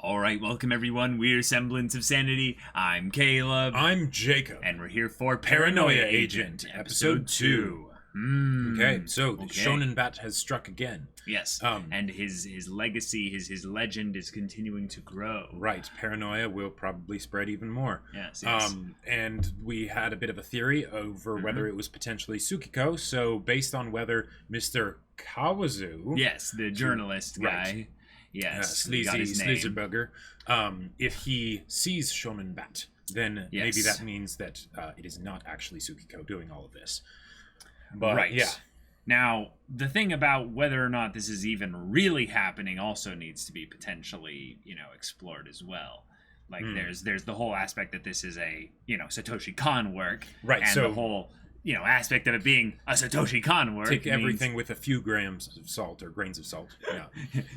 All right, welcome everyone. We're Semblance of Sanity. I'm Caleb. I'm Jacob. And we're here for Paranoia Agent, Episode 2. Okay, so the Shonen Bat has struck again. Yes, and his legacy, his legend is continuing to grow. Right, Paranoia will probably spread even more. Yes. And we had a bit of a theory over whether it was potentially Tsukiko, so based on whether Mr. Kawazu... Yes, the journalist guy. Yes, sleazy bugger. If he sees Shonen Bat, then maybe that means that it is not actually Tsukiko doing all of this. But, right. Yeah. Now, the thing about whether or not this is even really happening also needs to be potentially, explored as well. Like, there's the whole aspect that this is a, Satoshi Kon work. Right, and so the whole, aspect of it being a Satoshi Kon work. Take everything with a few grams of salt, or grains of salt. Yeah.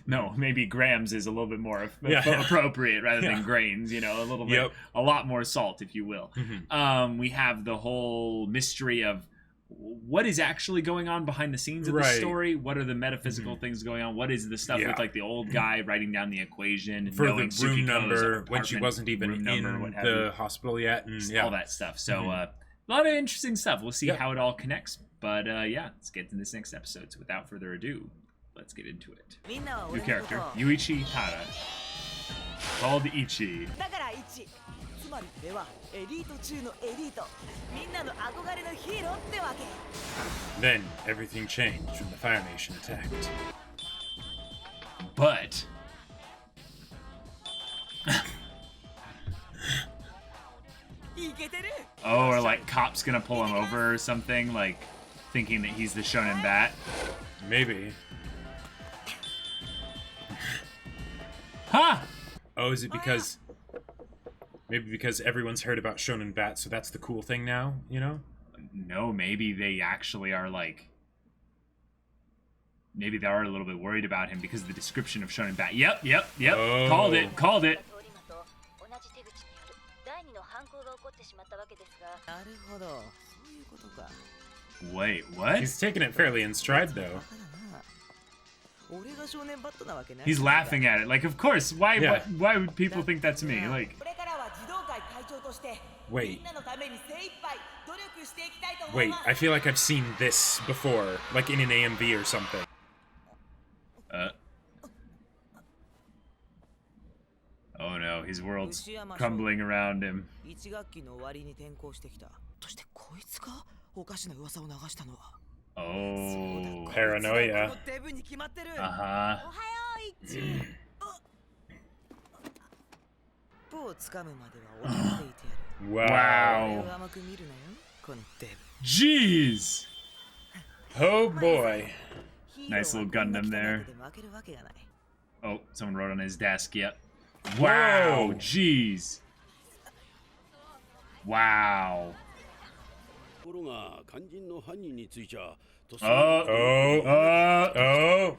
No, maybe grams is a little bit more appropriate rather than grains, a little bit, a lot more salt, if you will. We have the whole mystery of what is actually going on behind the scenes of the story. What are the metaphysical things going on? What is the stuff with like the old guy writing down the equation and for knowing the room number when she apartment, wasn't even in the hospital yet, and all that stuff. So a lot of interesting stuff. We'll see how it all connects. But let's get to this next episode. So without further ado, let's get into it. New character, Yuuichi Tara, called Ichi. Then everything changed when the Fire Nation attacked. But or like cops gonna pull him over or something, like thinking that he's the Shonen Bat. Maybe. Huh? Oh, is it because... Maybe because everyone's heard about Shonen Bat, so that's the cool thing now, No, maybe they actually are like... Maybe they are a little bit worried about him because of the description of Shonen Bat. Yep. Oh. Called it. Wait, what? He's taking it fairly in stride, though. He's laughing at it. Like, of course. Why would people think that's me? Like... Wait, I feel like I've seen this before, like in an AMV or something. Oh no, his world's crumbling around him. Oh, Paranoia. Wow. Jeez. Oh boy. Nice little Gundam there. Oh, someone wrote on his desk. Yep. Wow. Whoa. Jeez. Wow. Oh.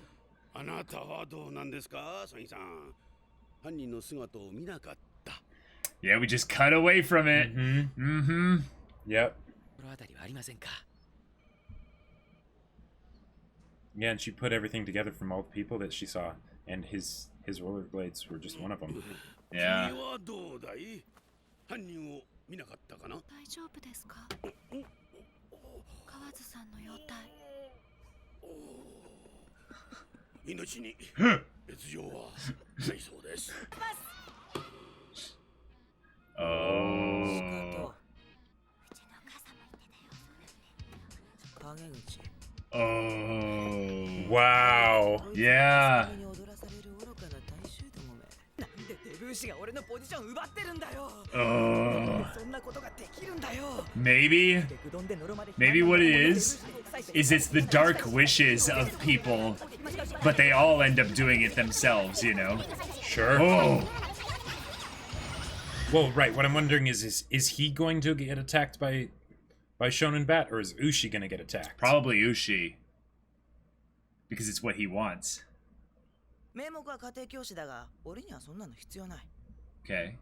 Yeah, we just cut away from it. Yep. Yeah, and she put everything together from all the people that she saw, and his rollerblades were just one of them. Yeah. Oh. Oh. Wow. Yeah. Oh. Maybe what it is it's the dark wishes of people, but they all end up doing it themselves, Sure. Oh. Well, right, what I'm wondering is he going to get attacked by Shonen Bat, or is Ushi gonna get attacked? Probably Ushi. Because it's what he wants. Okay.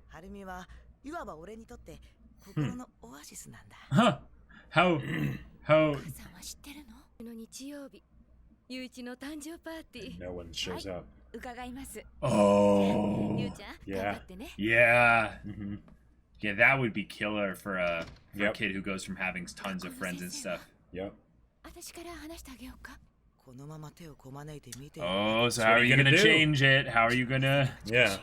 Huh. How 日曜日、ゆういちの誕生パーティー。 No one shows up. 伺います。Oh. ゆうちゃん、Yeah. Yeah. Yeah, that would be killer for a kid who goes from having tons of friends and stuff. Yep. Oh, so how are you gonna change it? How are you gonna... Yeah.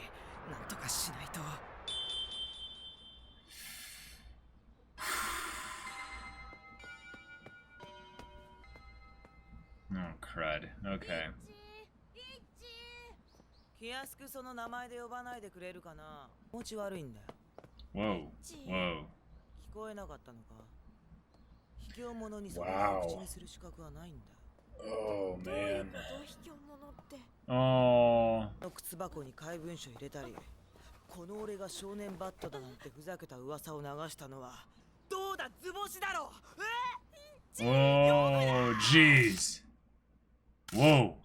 Oh, crud. Okay. Whoa. Whoa. Wow. Oh, man. Oh. この俺が少年バットだなんてふざけた噂を流したのはどうだ図星だろ Oh, jeez. Whoa.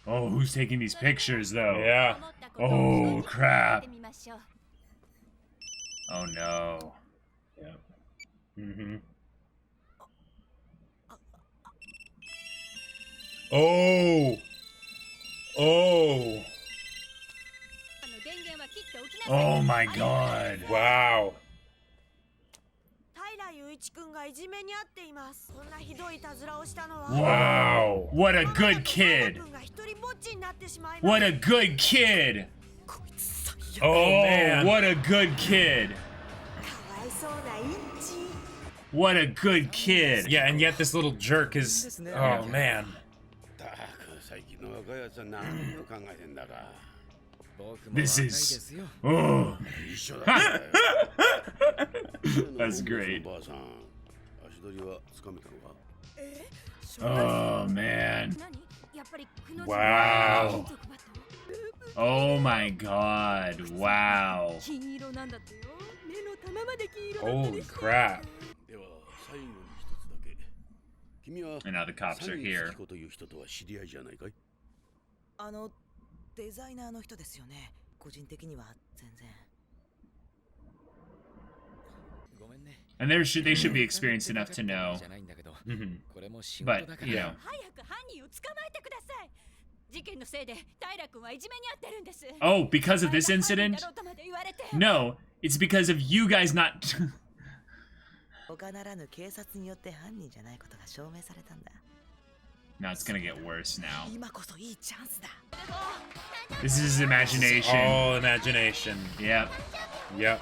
Oh, who's taking these pictures, though? Yeah. Oh, crap. Oh, no. Yep. Mm-hmm. Oh. Oh. Oh, my God. Wow. 平祐一君がいじめにあっています。こんなひどいたずらをしたのは Wow. What a good kid. What a good kid. Oh, man. what a good kid. What a good kid. Yeah, and yet this little jerk is... Oh, man. This is... Oh. That's great. Oh, man. Wow. Oh, my God. Wow. Holy crap. And now the cops are here. あのデザイナーの人ですよね。個人的には全然。And they should be experienced enough to know. But, you know. Oh, because of this incident? No, it's because of you guys not... 他ならぬ警察によって犯人じゃないことが証明されたんだ。 Now it's gonna get worse now. 今こそいいチャンスだ。 This is his imagination. All imagination. Yep. Yep.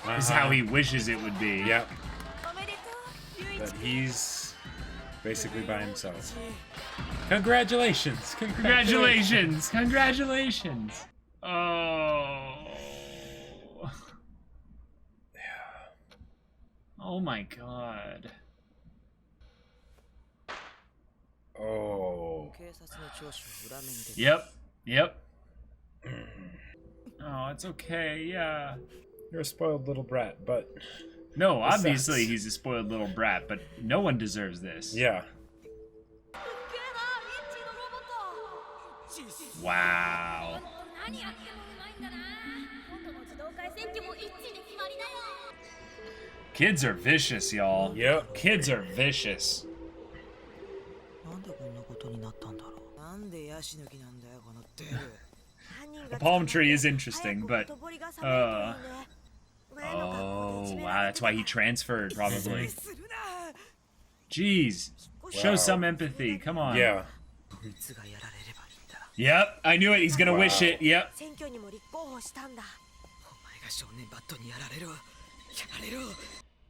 This is how he wishes it would be. Yep. But he's basically by himself. Congratulations! Congratulations! Congratulations! Oh. Oh my God. Oh. Yep. Yep. Oh, it's okay. Yeah. You're a spoiled little brat, but... No, obviously he's a spoiled little brat, but no one deserves this. Yeah. Wow. Kids are vicious, y'all. Yep. Kids are vicious. The palm tree is interesting, but... Oh, wow, that's why he transferred, probably. Jeez. Show some empathy, come on. Yeah. Yep, I knew it, he's gonna wish it, yep.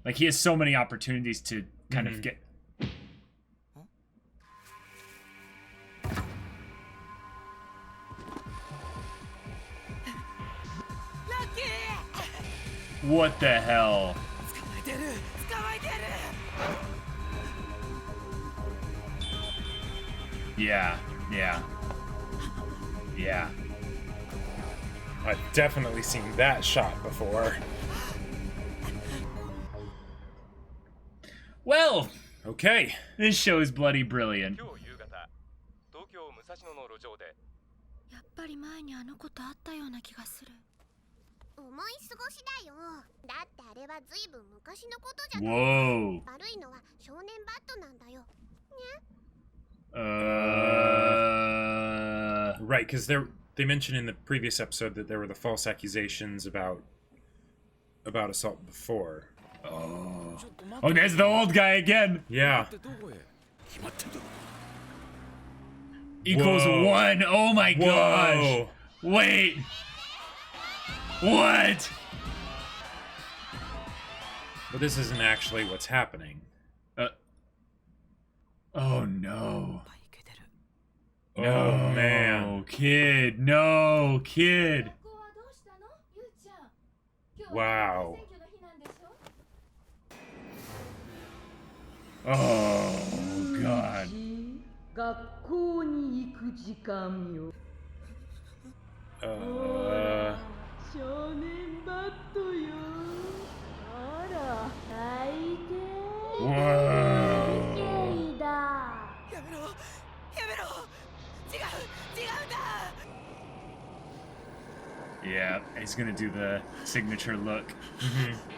Like, he has so many opportunities to kind of get... What the hell? Yeah, yeah. Yeah. I've definitely seen that shot before. Well, okay. This show is bloody brilliant. やっぱり前にあの子と会ったような気がする。思い過ごしだよ。だってあれはずいぶん昔のことじゃない。Whoa. 悪いのは少年バットなんだよ。ね。Right, because they mentioned in the previous episode that there were the false accusations about assault before. Oh, there's the old guy again. Yeah. Equals 1. Oh my gosh. Wait. What? But this isn't actually what's happening. Oh no. Oh man. Kid. No, kid. Wow. Oh god. 学校に行く時間よ。少年バットよ。あら、最低。Whoa. だ。やめろやめろ違うんだ Yeah, he's gonna do the signature look.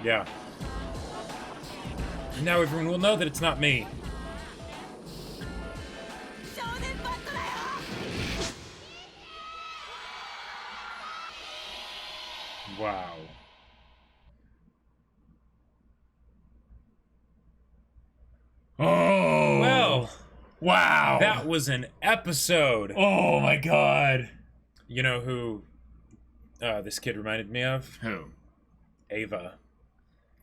Yeah. And now everyone will know that it's not me. 少年バットだよ Wow. Oh. Well. Wow. That was an episode. Oh my god. You know who this kid reminded me of? Who? Ava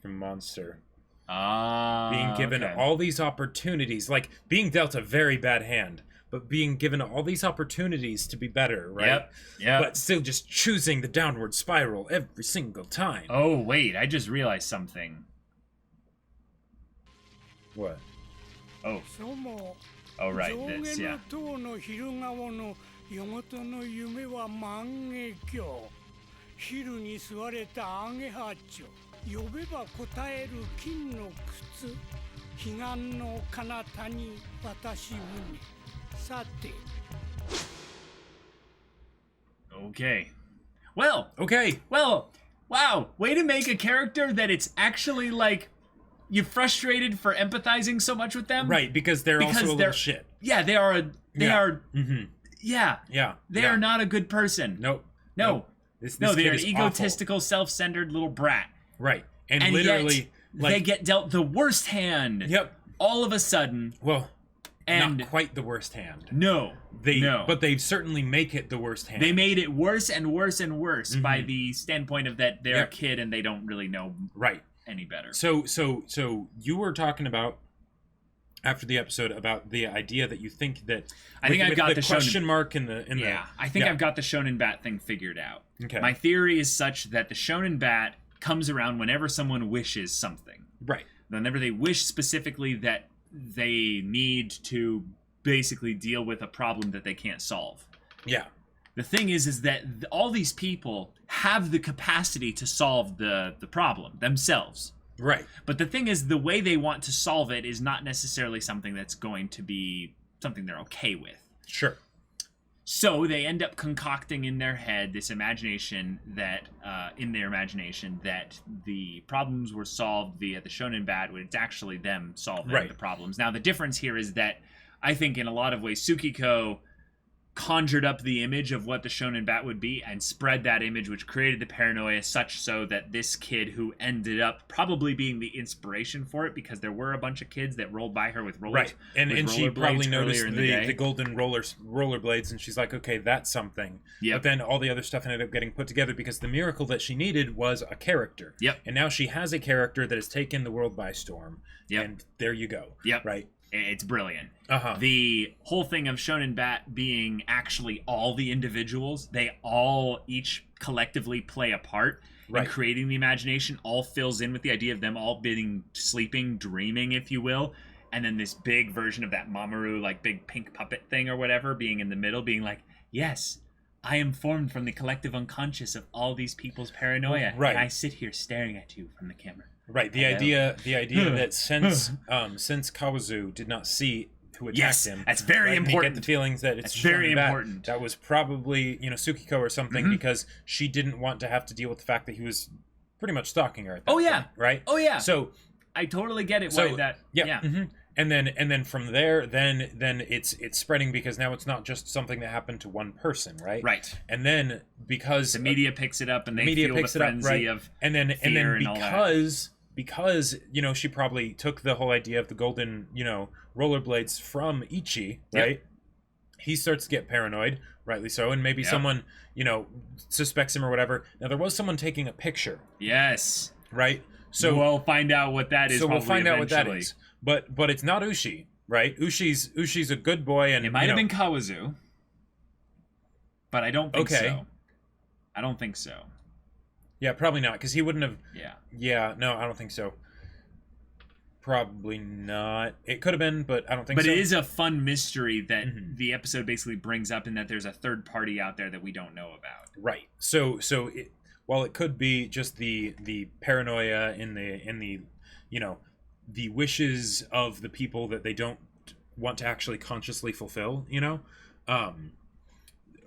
from Monster. Being Being given all these opportunities, like being dealt a very bad hand, but being given all these opportunities to be better, right? Yep. But still just choosing the downward spiral every single time. Oh wait, I just realized something. What? Oh. Oh right, this, yeah. 昼に吸われたアゲハチョ呼べば答える金の靴彼岸の彼方に私船さて Okay. Well, wow, way to make a character that it's actually like you're frustrated for empathizing so much with them. Right, because they're also a little shit. Yeah, they are they are Mm-hmm. yeah. They are not a good person. Nope. No. This No, they're kid an is egotistical, self-centered little brat. Right. And yet, literally they get dealt the worst hand. Yep. All of a sudden. Well, and not quite the worst hand. No. But they certainly make it the worst hand. They made it worse and worse and worse by the standpoint of that they're a kid and they don't really know any better. So you were talking about after the episode about the idea that you think that I think I've got the question mark in the I think I've got the Shonen Bat thing figured out. Okay. My theory is such that the Shonen Bat comes around whenever someone wishes something. Right. Whenever they wish specifically that they need to basically deal with a problem that they can't solve. Yeah. The thing is that all these people have the capacity to solve the problem themselves. Right. But the thing is, the way they want to solve it is not necessarily something that's going to be something they're okay with. Sure. So they end up concocting in their head this imagination that, that the problems were solved via the Shonen Bat, when it's actually them solving the problems. Now, the difference here is that I think in a lot of ways, Tsukiko conjured up the image of what the Shonen Bat would be and spread that image, which created the paranoia, such so that this kid, who ended up probably being the inspiration for it, because there were a bunch of kids that rolled by her with rollers, right, and she probably noticed the golden rollerblades, and she's like, okay, that's something. Yep. But then all the other stuff ended up getting put together because the miracle that she needed was a character. Yep. And now she has a character that has taken the world by storm. Yep. And there you go. Yep. Right. It's brilliant. Uh-huh. The whole thing of Shonen Bat being actually all the individuals, they all each collectively play a part in creating the imagination, all fills in with the idea of them all being sleeping, dreaming, if you will. And then this big version of that Mamoru, like big pink puppet thing or whatever, being in the middle, being like, yes, I am formed from the collective unconscious of all these people's paranoia. Right. And I sit here staring at you from the camera. Right, the idea that since Kawazu did not see who attacked him, that's very important. You get the feelings that it's very important. That was probably Tsukiko or something, because she didn't want to have to deal with the fact that he was pretty much stalking her. At that point, right? Oh yeah. So I totally get it. So why that? yeah. Mm-hmm. And then from there, then it's spreading, because now it's not just something that happened to one person, right? Right. And then because the media picks it up and they media feel picks the frenzy it up, right? of and then because she probably took the whole idea of the golden rollerblades from Ichi, right? Yep. He starts to get paranoid, rightly so, and maybe someone suspects him or whatever. Now there was someone taking a picture. Yes. Right. So we'll find out what that is. So we'll find out what that eventually. is. But it's not Ushi, right? Ushi's a good boy, and it might have been Kawazu, but I don't think so. I don't think so. Yeah, probably not, because he wouldn't have. Yeah. Yeah, no, I don't think so. Probably not. It could have been, but I don't think so. But it is a fun mystery that the episode basically brings up, in that there's a third party out there that we don't know about. Right. So while it could be just the paranoia in the the wishes of the people that they don't want to actually consciously fulfill,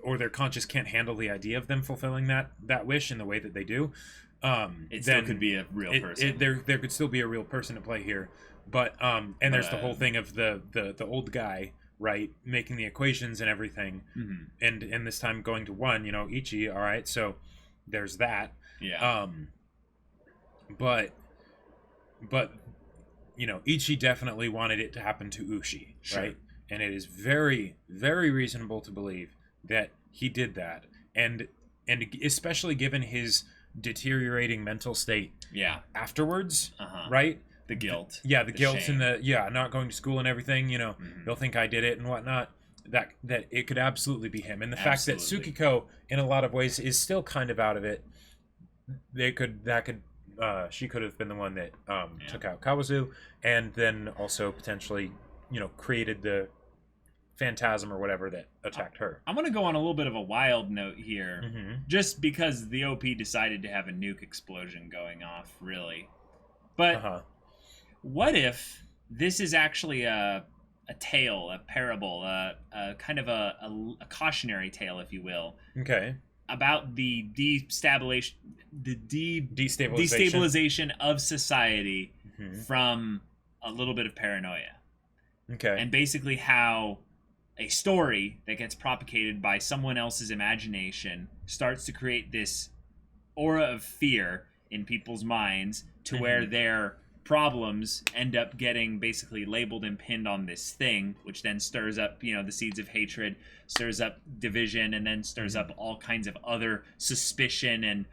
or their conscious can't handle the idea of them fulfilling that wish in the way that they do, it still could be a real person. There could still be a real person at play here, but there's the whole thing of the old guy, right, making the equations and everything, and this time going to one, Ichi. All right, so there's that. Yeah. But Ichi definitely wanted it to happen to Ushi, right? And it is very, very reasonable to believe that he did that, and especially given his deteriorating mental state. Yeah. Afterwards, right? The guilt. The guilt shame. and not going to school and everything. They'll think I did it and whatnot. That it could absolutely be him, and the fact that Tsukiko, in a lot of ways, is still kind of out of it. She could have been the one that took out Kawazu, and then also potentially, created the phantasm or whatever that attacked her. I'm gonna go on a little bit of a wild note here, just because the OP decided to have a nuke explosion going off, really. But what if this is actually a tale, a parable, a kind of a cautionary tale, if you will. Okay. About the destabilization of society from a little bit of paranoia. Okay. And basically how a story that gets propagated by someone else's imagination starts to create this aura of fear in people's minds to where their problems end up getting basically labeled and pinned on this thing, which then stirs up, the seeds of hatred, stirs up division, and then stirs up all kinds of other suspicion and,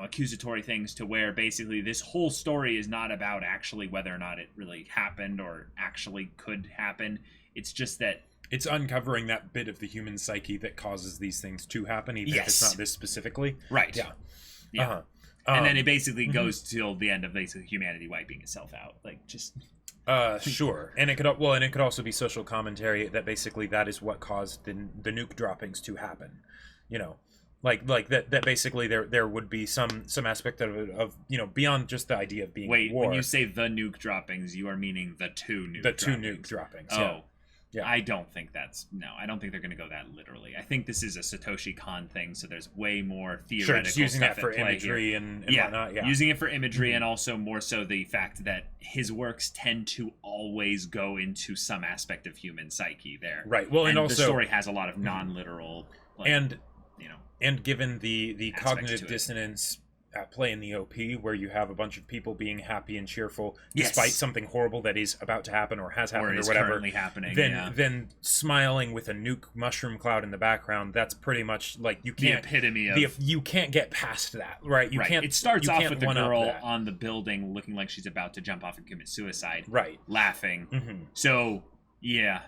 accusatory things, to where basically this whole story is not about actually whether or not it really happened or actually could happen. It's just that it's uncovering that bit of the human psyche that causes these things to happen, even if it's not this specifically. Right. Yeah. Yeah. And then it basically goes till the end of basically humanity wiping itself out. Like, just... Sure. And it could also be social commentary that basically that is what caused the nuke droppings to happen. Like that basically there would be some aspect of beyond just the idea of being war. When you say the nuke droppings, you are meaning the two nuke droppings. Oh. Yeah. I don't think I don't think they're going to go that literally. I think this is a Satoshi Kon thing, so there's way more theoretical just using stuff that for at play imagery here. and whatnot. Yeah, using it for imagery, and also more so the fact that his works tend to always go into some aspect of human psyche there. Right. Well, and also the story has a lot of non-literal, and given the cognitive it. dissonance at play in the OP, where you have a bunch of people being happy and cheerful despite something horrible that is about to happen or has happened or whatever, currently happening, then smiling with a nuke mushroom cloud in the background, that's pretty much like you can't, the epitome of you can't get past that, right? You can't. It starts off with the girl on the building looking like she's about to jump off and commit suicide, right? Laughing. So yeah.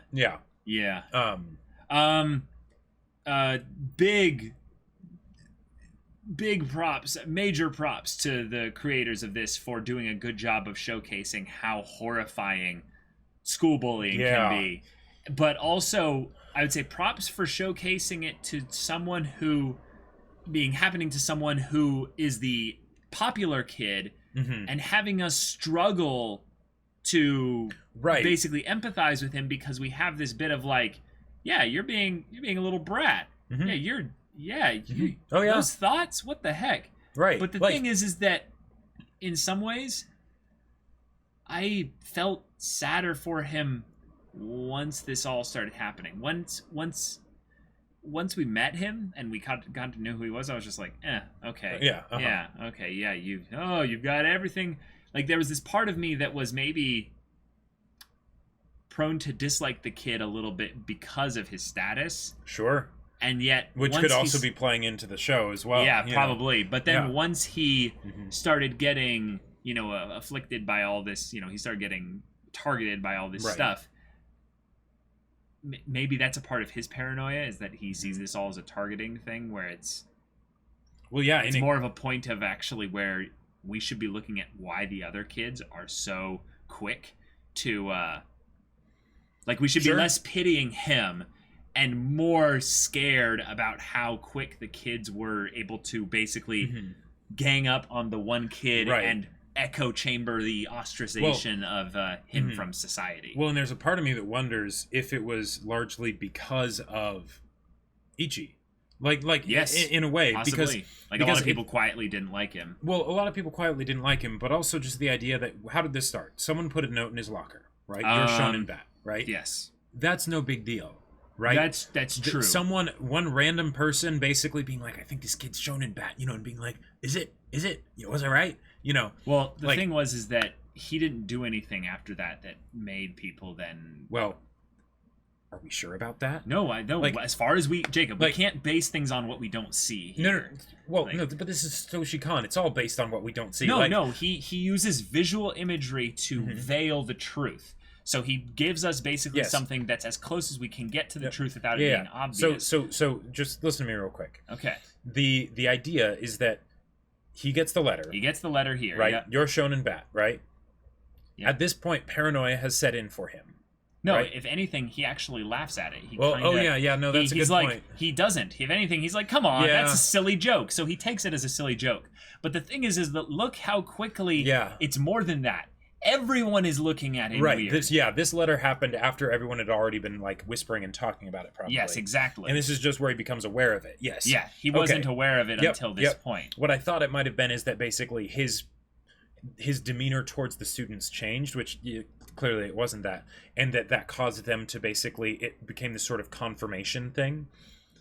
Big props, major props to the creators of this for doing a good job of showcasing how horrifying school bullying can be. But also, I would say props for showcasing it to someone who, happening to someone who is the popular kid, and having us struggle to basically empathize with him, because we have this bit of like, you're being a little brat. Those thoughts, what the heck? Right. But the thing is that in some ways, I felt sadder for him once this all started happening. Once we met him and we got to know who he was, I was just like, okay. Yeah. Yeah, okay, yeah, you've got everything. Like, there was this part of me that was maybe prone to dislike the kid a little bit because of his status. Sure. And yet, which could also be playing into the show as well. Yeah, probably. But then Yeah. once he started getting, afflicted by all this, he started getting targeted by all this Right. stuff. Maybe that's a part of his paranoia, is that he sees this all as a targeting thing, where it's more of a point of actually where we should be looking at why the other kids are so quick to, we should be less pitying him and more scared about how quick the kids were able to basically gang up on the one kid and echo chamber the ostracization of him from society. Well, and there's a part of me that wonders if it was largely because of Ichi. Yes, in a way. Possibly. Because a lot of people quietly didn't like him. Well, a lot of people quietly didn't like him, but also just the idea that, how did this start? Someone put a note in his locker, right? You're shonen bat, right? Yes. That's no big deal. Right, that's true. One random person basically being like, I think this kid's shonen bat, and being like, is it, was I right? Well, the thing is that he didn't do anything after that made people then. Well, are we sure about that? No, I don't. As far as we can't base things on what we don't see here. No. Well, no, but this is Satoshi Kon. It's all based on what we don't see. No, he uses visual imagery to veil the truth. So he gives us basically something that's as close as we can get to the truth without it being obvious. So just listen to me real quick. Okay. The idea is that he gets the letter. He gets the letter here. Right? Yeah. You're shonen bat, right? Yeah. At this point, paranoia has set in for him. No, right? If anything, he actually laughs at it. No, that's a good point. He doesn't. If anything, he's like, come on, that's a silly joke. So he takes it as a silly joke. But the thing is that look how quickly it's more than that. Everyone is looking at him weird. This letter happened after everyone had already been whispering and talking about it probably. Yes, exactly. And this is just where he becomes aware of it. Yes. Yeah, he wasn't aware of it until this point. What I thought it might have been is that basically his demeanor towards the students changed, which clearly it wasn't that, and that caused them to basically, it became this sort of confirmation thing.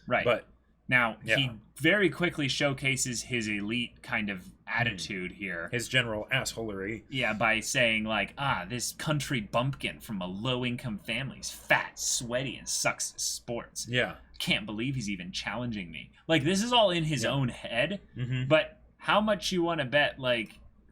Right. But now, he very quickly showcases his elite kind of attitude here. His general assholery. Yeah, by saying this country bumpkin from a low-income family is fat, sweaty, and sucks at sports. Yeah. Can't believe he's even challenging me. This is all in his own head, but how much you want to bet,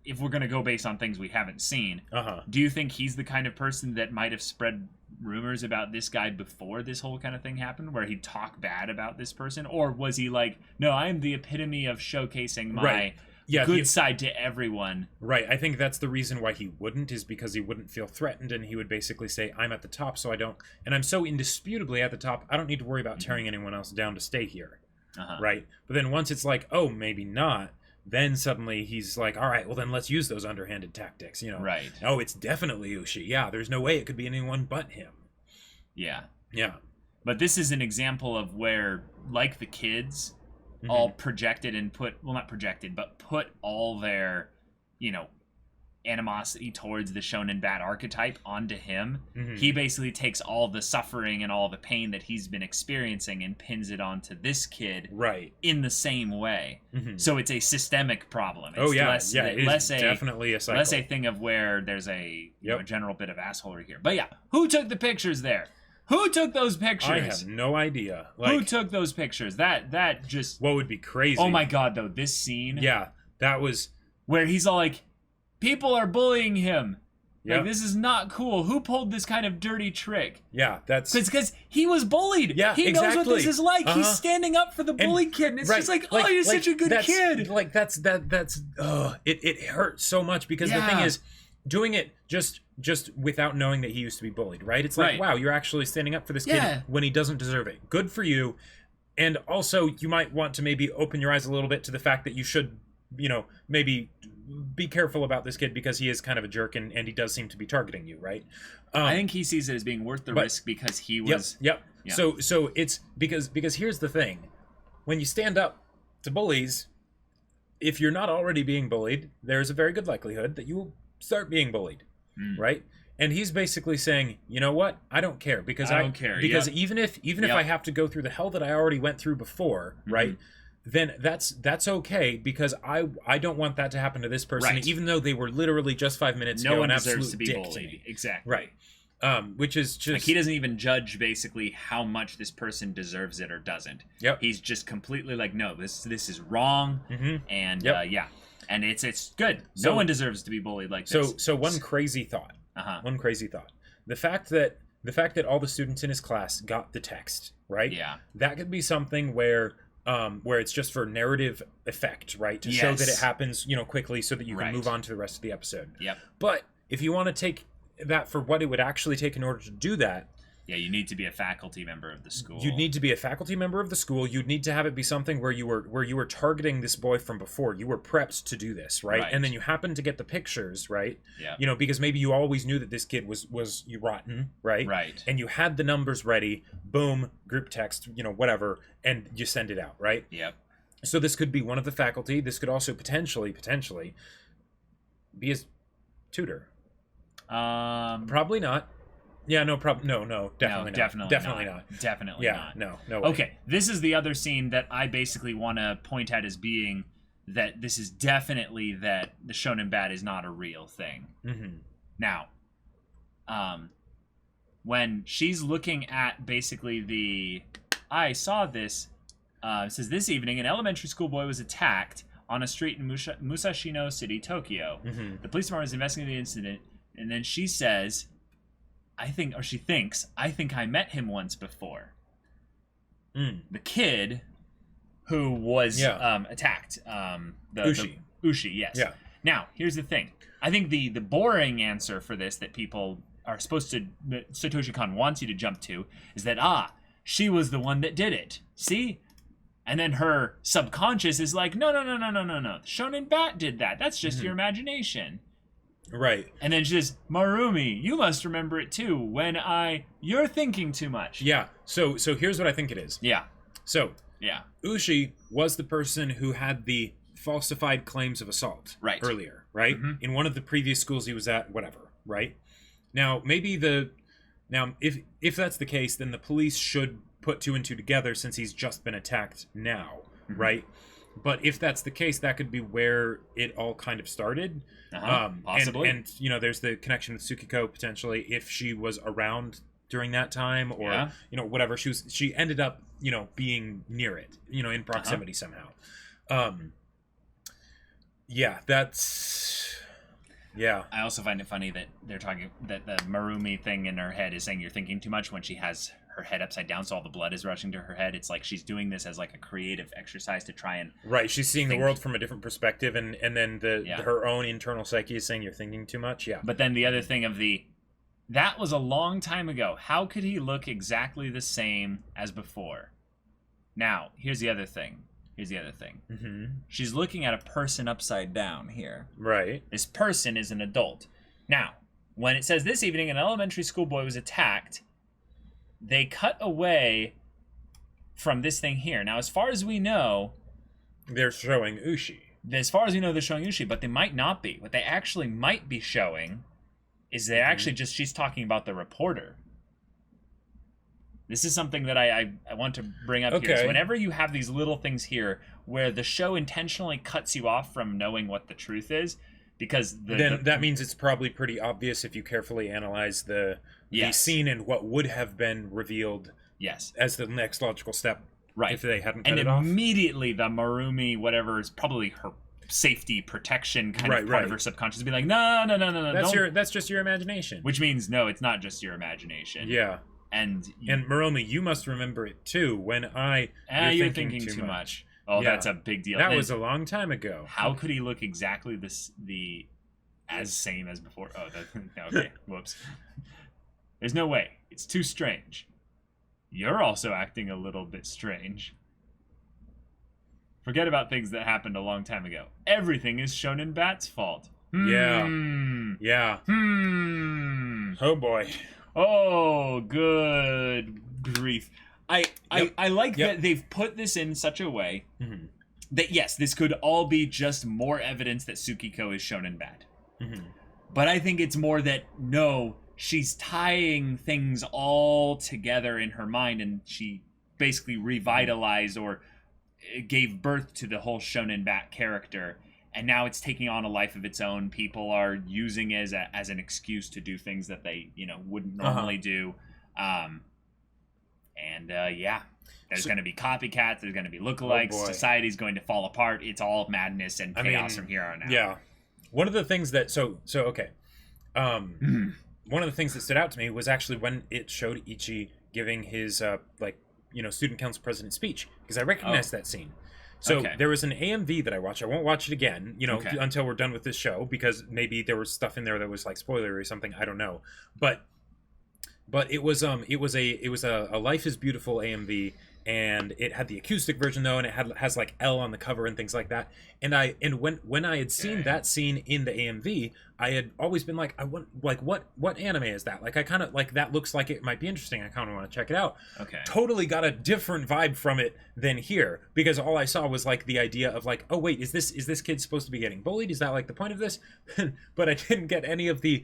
if we're going to go based on things we haven't seen, do you think he's the kind of person that might have spread rumors about this guy before this whole kind of thing happened, where he'd talk bad about this person? Or was he no, I am the epitome of showcasing my good side to everyone? Right. I think that's the reason why he wouldn't, is because he wouldn't feel threatened, and he would basically say, I'm at the top, so I don't, and I'm so indisputably at the top, I don't need to worry about tearing anyone else down to stay here. Right. But then once it's oh, maybe not, then suddenly he's all right, well then let's use those underhanded tactics, Right. Oh, it's definitely Yuuichi. Yeah, there's no way it could be anyone but him. Yeah. Yeah. But this is an example of where, the kids, all projected and put all their, animosity towards the shonen bat archetype onto him. He basically takes all the suffering and all the pain that he's been experiencing and pins it onto this kid in the same way. So it's a systemic problem. It's definitely a cycle. Less a thing of where there's a general bit of assholery here. But who took the pictures there? Who took those pictures? I have no idea. Who took those pictures? That just... What would be crazy? Oh my god, though, this scene... Yeah, that was... Where he's all people are bullying him. This is not cool. Who pulled this kind of dirty trick? Yeah, that's... Because he was bullied. Yeah, he knows what this is like. He's standing up for the bullied kid. And it's just oh, you're such a good kid. It hurts so much, because the thing is, doing it just without knowing that he used to be bullied, right? It's wow, you're actually standing up for this kid when he doesn't deserve it. Good for you. And also, you might want to maybe open your eyes a little bit to the fact that you should, maybe be careful about this kid, because he is kind of a jerk, and he does seem to be targeting you, right? I think he sees it as being worth the risk, because he was... Yep. So it's because here's the thing. When you stand up to bullies, if you're not already being bullied, there's a very good likelihood that you will start being bullied. right? And he's basically saying, you know what? I don't care because I don't care. Because even if I have to go through the hell that I already went through before, right? Then that's okay because I don't want that to happen to this person, even though they were literally just 5 minutes ago. No one an deserves absolute to be dick bullied. to me. Exactly. Right. Which is just like he doesn't even judge basically how much this person deserves it or doesn't. Yep. He's just completely like, no, this is wrong, and and it's good. No one deserves to be bullied like this. So one crazy thought. One crazy thought. The fact that all the students in his class got the text, right? Yeah. That could be something where it's just for narrative effect, right? To show that it happens, quickly so that you can move on to the rest of the episode. Yep. But if you want to take that for what it would actually take in order to do that, you need to be a faculty member of the school. You'd need to be a faculty member of the school. You'd need to have it be something where you were targeting this boy from before. You were prepped to do this, right? And then you happen to get the pictures, right? Yeah. Because maybe you always knew that this kid was rotten, right? Right. And you had the numbers ready. Boom, group text, whatever, and you send it out, right? Yep. So this could be one of the faculty. This could also potentially be his tutor. Probably not. Yeah, no problem. No, definitely not. Definitely not. Definitely not. No way. Okay, this is the other scene that I basically want to point at as being that this is definitely that the shonen bat is not a real thing. Now, when she's looking at basically I saw this, it says this evening an elementary school boy was attacked on a street in Musashino City, Tokyo. The police department is investigating the incident, and then she says, she thinks, I think I met him once before. The kid who was attacked. Ushi. Ushi, yes. Yeah. Now, here's the thing. I think the boring answer for this that people are supposed to, that Satoshi Kon wants you to jump to, is that, she was the one that did it. See? And then her subconscious is like, no. Shonen Bat did that. That's just your imagination. Right. And then she says, Marumi, you must remember it too you're thinking too much. Yeah. So here's what I think it is. Yeah. So, yeah. Ushi was the person who had the falsified claims of assault earlier, right? In one of the previous schools he was at, whatever, right? Now, if that's the case, then the police should put 2 and 2 together since he's just been attacked now, right? But if that's the case, that could be where it all kind of started. Possibly. And there's the connection with Tsukiko potentially if she was around during that time or, whatever. She ended up, being near it, in proximity somehow. I also find it funny that they're talking that the Marumi thing in her head is saying you're thinking too much when she has her head upside down, so all the blood is rushing to her head. It's like she's doing this as like a creative exercise to try and she's seeing the world from a different perspective, and then her own internal psyche is saying you're thinking too much. But then the other thing of that was a long time ago. How could he look exactly the same as before? Now, here's the other thing. She's looking at a person upside down here. Right. This person is an adult. Now, when it says this evening an elementary school boy was attacked, they cut away from this thing here. Now, as far as we know, they're showing Ushi. As far as we know, they're showing Ushi, but they might not be. What they actually might be showing is they're actually just, she's talking about the reporter. This is something that I want to bring up here. So whenever you have these little things here where the show intentionally cuts you off from knowing what the truth is, because that means it's probably pretty obvious if you carefully analyze the scene and what would have been revealed as the next logical step if they hadn't cut it off. And immediately the Marumi, whatever, is probably her safety protection kind of part of her subconscious would be like, no. That's just your imagination. Which means, no, it's not just your imagination. Yeah. And Marumi, you must remember it too. When you're thinking too much. Oh, that's a big deal. That was a long time ago. How could he look exactly as same as before? Oh, okay. Whoops. There's no way. It's too strange. You're also acting a little bit strange. Forget about things that happened a long time ago. Everything is Shonen Bat's fault. Yeah. Oh boy. Oh, good grief. I like that they've put this in such a way that, yes, this could all be just more evidence that Tsukiko is Shonen Bat. But I think it's more that, no, she's tying things all together in her mind, and she basically revitalized or gave birth to the whole Shonen Bat character, and now it's taking on a life of its own. People are using it as an excuse to do things that they, wouldn't normally do. There's going to be copycats, there's going to be lookalikes, society's going to fall apart. It's all madness and chaos from here on out. Yeah. One of the things that one of the things that stood out to me was actually when it showed Ichi giving his student council president speech, because I recognized that scene. So there was an AMV that I watched. I won't watch it again, until we're done with this show, because maybe there was stuff in there that was like spoilery or something. I don't know, but it was a Life is Beautiful AMV, and it had the acoustic version though, and it has like L on the cover and things like that. And when I had seen that scene in the AMV, I had always been like, I want, like, what anime is that? Like, I kind of like, that looks like it might be interesting. I kind of want to check it out. Totally got a different vibe from it than here, because all I saw was like the idea of like, oh wait, is this kid supposed to be getting bullied? Is that like the point of this? But I didn't get any of the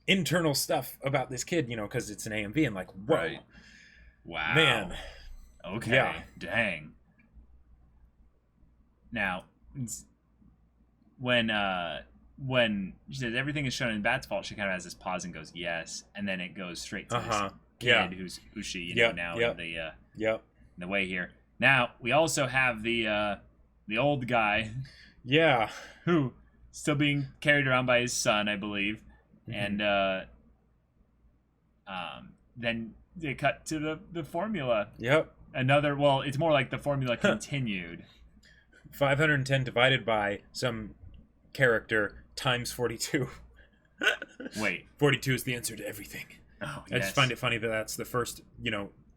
internal stuff about this kid, because it's an AMV, and like, whoa, right. Wow, man. Okay. Yeah. Dang. Now, when she says everything is shown in Bat's fault, she kind of has this pause and goes, yes, and then it goes straight to this kid who's Ushi, now in the way here. Now, we also have the old guy. Yeah. Who still being carried around by his son, I believe. And then they cut to the formula. Yep. It's more like the formula continued. 510 divided by some character times 42. Wait. 42 is the answer to everything. Oh, I just find it funny that that's the first,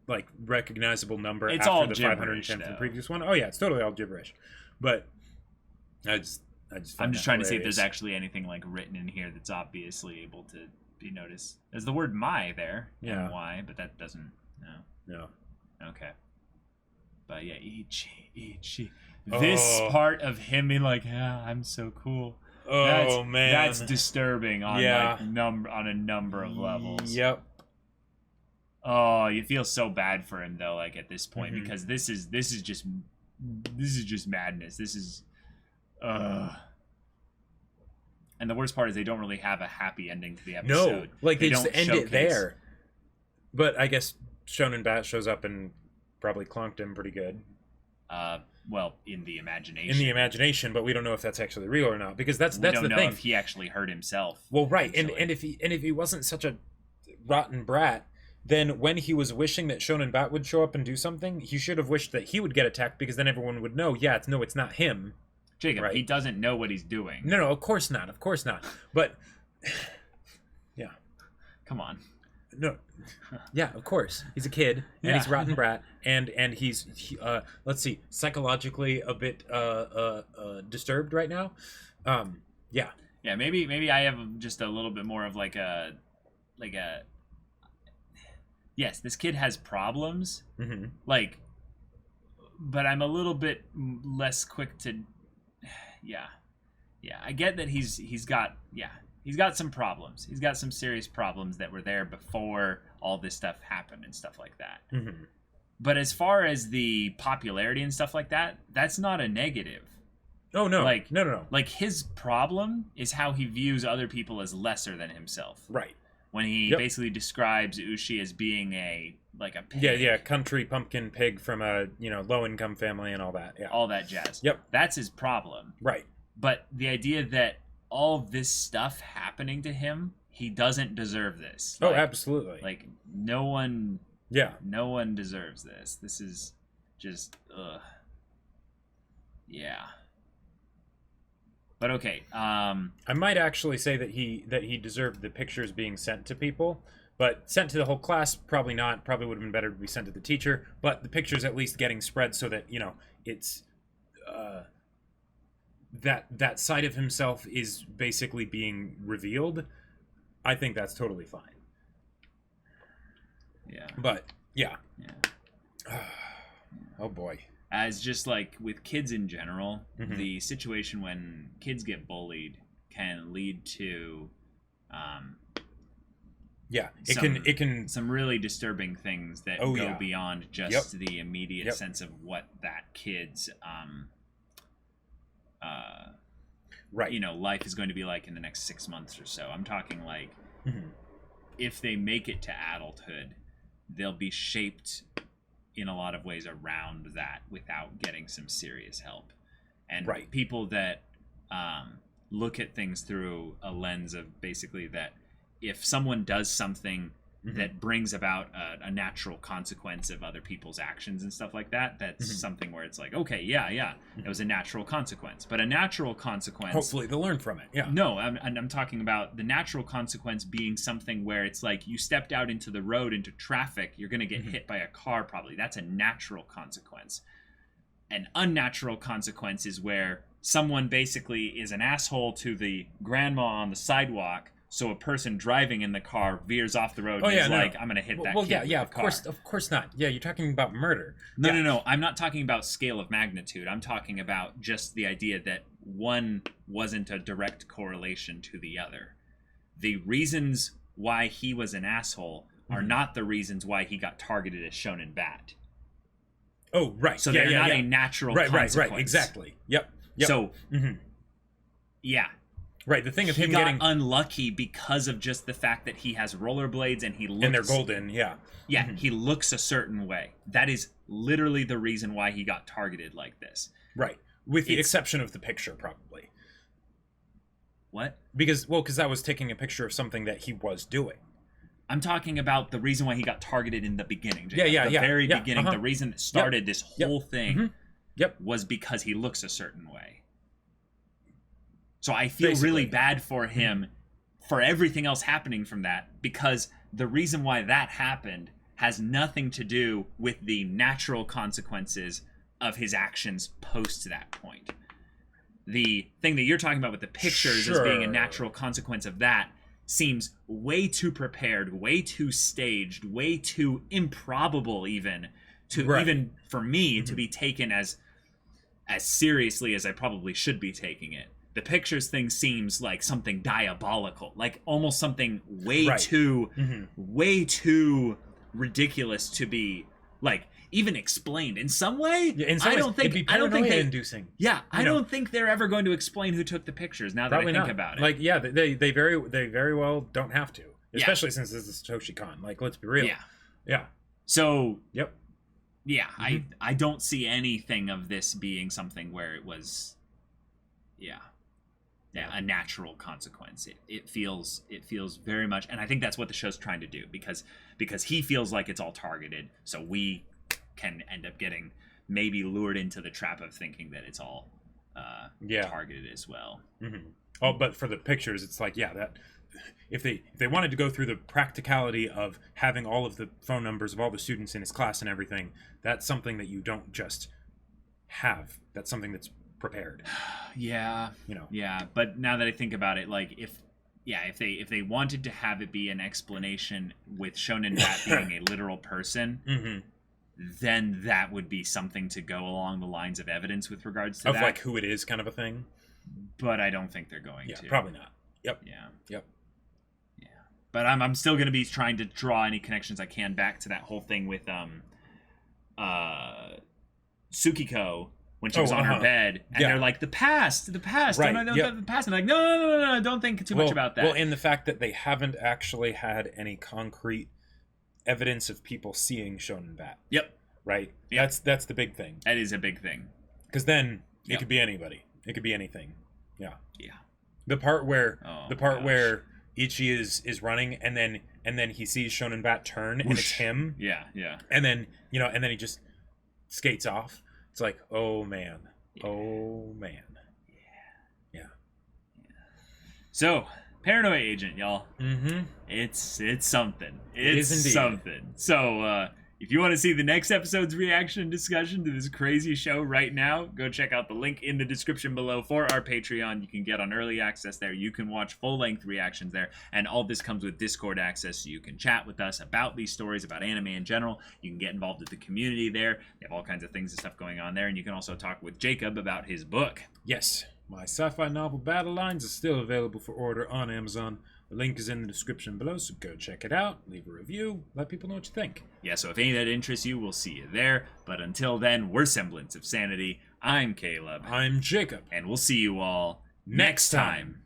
like, recognizable number it's after all the 510 for the previous one. Oh, yeah, it's totally all gibberish. But I'm just trying to see if there's actually anything, like, written in here that's obviously able to be noticed. There's the word my there. Yeah. M-Y, but that doesn't... No. Okay. But yeah, Ichi. This part of him being like, I'm so cool. Oh, man. That's disturbing on on a number of levels. Yep. Oh, you feel so bad for him though, like at this point, because this is just madness. This is and the worst part is they don't really have a happy ending to the episode. No, like they just end it there. But I guess Shonen Bat shows up and probably clonked him pretty good. Well, in the imagination. In the imagination, but we don't know if that's actually real or not, because that's the thing. We don't know if he actually hurt himself. Well, right, and if he wasn't such a rotten brat, then when he was wishing that Shonen Bat would show up and do something, he should have wished that he would get attacked, because then everyone would know. Yeah, it's not him. Jacob, right? He doesn't know what he's doing. No, of course not. But yeah, come on. No, yeah, of course. He's a kid, and he's a rotten brat, and he's let's see, psychologically a bit disturbed right now. Yeah, maybe I have just a little bit more of like a yes, this kid has problems, like, but I'm a little bit less quick to, I get that he's got some problems. He's got some serious problems that were there before all this stuff happened and stuff like that. But as far as the popularity and stuff like that, that's not a negative. Oh, no. Like, No. Like, his problem is how he views other people as lesser than himself. Right. When he basically describes Ushi as being a pig. Yeah, country pumpkin pig from a, low-income family and all that. Yeah. All that jazz. Yep. That's his problem. Right. But the idea that all this stuff happening to him, he doesn't deserve this. Oh, absolutely. Like, no one deserves this. This is just yeah. But okay, I might actually say that he deserved the pictures being sent to people, but sent to the whole class, probably not. Probably would have been better to be sent to the teacher, but the pictures at least getting spread so that, it's that side of himself is basically being revealed. I think that's totally fine. Yeah. But yeah. Oh boy. As just like with kids in general, the situation when kids get bullied can lead to It can some really disturbing things that go beyond just the immediate sense of what that kid's life is going to be like in the next 6 months or so. I'm talking like if they make it to adulthood, they'll be shaped in a lot of ways around that without getting some serious help. And people that look at things through a lens of basically that if someone does something that brings about a natural consequence of other people's actions and stuff like that, that's something where it's like, okay, it was a natural consequence. But a natural consequence... Hopefully they'll learn from it, No, I'm talking about the natural consequence being something where it's like you stepped out into the road, into traffic, you're going to get hit by a car probably. That's a natural consequence. An unnatural consequence is where someone basically is an asshole to the grandma on the sidewalk, so a person driving in the car veers off the road and is like, I'm going to hit that kid with the car. Of course not. Yeah, you're talking about murder. No. I'm not talking about scale of magnitude. I'm talking about just the idea that one wasn't a direct correlation to the other. The reasons why he was an asshole are not the reasons why he got targeted as Shonen Bat. Oh, right. So they're not a natural consequence. Right, exactly. Yep. So, yeah. Right, the thing of he him got getting unlucky because of just the fact that he has rollerblades and he looks... And they're golden, yeah. Yeah, he looks a certain way. That is literally the reason why he got targeted like this. Right, with the exception of the picture, probably. What? Because I was taking a picture of something that he was doing. I'm talking about the reason why he got targeted in the beginning. The very beginning, the reason that started this whole thing was because he looks a certain way. So I feel really bad for him for everything else happening from that, because the reason why that happened has nothing to do with the natural consequences of his actions post that point. The thing that you're talking about with the pictures as being a natural consequence of that seems way too prepared, way too staged, way too improbable even for me to be taken as seriously as I probably should be taking it. The pictures thing seems like something diabolical, like almost something way too ridiculous to be like even explained in some way. Yeah, in some ways, it'd be paranoia inducing. Yeah, I don't think they're ever going to explain who took the pictures. Now that I think about it, like they very well don't have to, especially since this is Satoshi Kon. Like, let's be real. Yeah. So yeah, I don't see anything of this being something where it was a natural consequence. It feels very much, and I think that's what the show's trying to do, because he feels like it's all targeted, so we can end up getting maybe lured into the trap of thinking that it's all targeted as well. Oh, but for the pictures, it's like that if they wanted to go through the practicality of having all of the phone numbers of all the students in his class and everything, that's something that you don't just have. That's something that's prepared. Yeah. But now that I think about it, like if they wanted to have it be an explanation with Shonen Bat being a literal person, then that would be something to go along the lines of evidence with regards to that. Of like who it is kind of a thing. But I don't think they're going to. Probably not. Yep. Yeah. But I'm still going to be trying to draw any connections I can back to that whole thing with Tsukiko when she was on her bed, and they're like, the past. Right. Don't the past. And I'm like, no, don't think too much about that. Well, and the fact that they haven't actually had any concrete evidence of people seeing Shonen Bat. Yep. Right? Yep. That's the big thing. That is a big thing. Because then it could be anybody. It could be anything. Yeah. Yeah. The part where Ichi is running and then he sees Shonen Bat turn and it's him. Yeah. And then he just skates off. It's like, oh man. Yeah. Oh man. Yeah. So, Paranoia Agent, y'all. It's something. It's something. So, if you want to see the next episode's reaction and discussion to this crazy show right now, go check out the link in the description below for our Patreon. You can get on early access there. You can watch full-length reactions there. And all this comes with Discord access, so you can chat with us about these stories, about anime in general. You can get involved with the community there. They have all kinds of things and stuff going on there. And you can also talk with Jacob about his book. Yes. My sci-fi novel Battle Lines is still available for order on Amazon. The link is in the description below, so go check it out, leave a review, let people know what you think. Yeah, so if any of that interests you, we'll see you there. But until then, we're Semblance of Sanity. I'm Caleb. I'm Jacob. And we'll see you all next time.